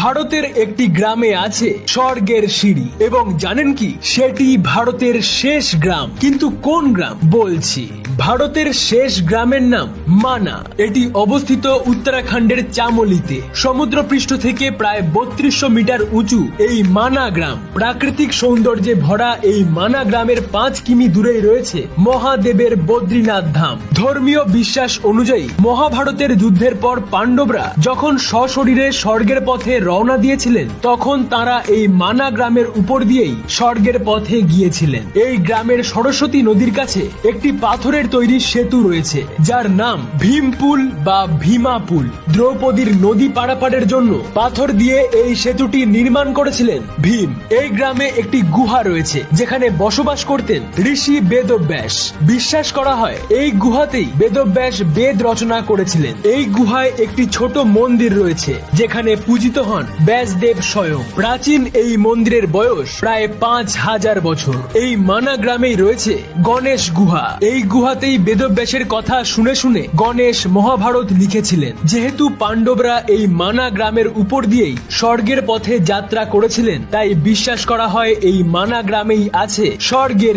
ভারতের একটি গ্রামে আছে স্বর্গের সিঁড়ি এবং জানেন কি সেটি ভারতের শেষ গ্রাম। কিন্তু কোন গ্রাম বলছি, ভারতের শেষ গ্রামের নাম মানা। এটি অবস্থিত উত্তরাখণ্ডের চামোলিতে। সমুদ্রপৃষ্ঠ থেকে প্রায় 3200 মিটার উঁচু এই মানা গ্রাম। প্রাকৃতিক সৌন্দর্যে ভরা এই মানা গ্রামের 5 কিমি দূরেই রয়েছে মহাদেবের বদ্রীনাথ ধাম। ধর্মীয় বিশ্বাস অনুযায়ী মহাভারতের যুদ্ধের পর পাণ্ডবরা যখন সশরীরে স্বর্গের পথে রওনা দিয়েছিলেন, তখন তারা এই মানা গ্রামের উপর দিয়েই স্বর্গের পথে গিয়েছিলেন। এই গ্রামের সরস্বতী নদীর কাছে একটি পাথরের তৈরি সেতু রয়েছে, যার নাম ভীমপুল বা ভীমাপুল। দ্রৌপদীর নদী পারাপারের জন্য পাথর দিয়ে এই সেতুটি নির্মাণ করেছিলেন ভীম। এই গ্রামে একটি গুহা রয়েছে, যেখানে বসবাস করতেন ঋষি বেদব্যাস। বিশ্বাস করা হয় এই গুহাতেই বেদব্যাস বেদ রচনা করেছিলেন। এই গুহায় একটি ছোট মন্দির রয়েছে, যেখানে পূজিত হন ব্যাসদেব স্বয়ং। প্রাচীন এই মন্দিরের বয়স প্রায় 5000 বছর। এই মানা গ্রামেই রয়েছে গণেশ গুহা। এই গুহাতেই বেদব্যাসের কথা শুনে শুনে গণেশ মহাভারত লিখেছিলেন। যেহেতু পাণ্ডবরা এই মানা গ্রামের উপর দিয়েই স্বর্গের পথে যাত্রা করেছিলেন, তাই বিশ্বাস করা হয় এই মানা গ্রামেই আছে স্বর্গের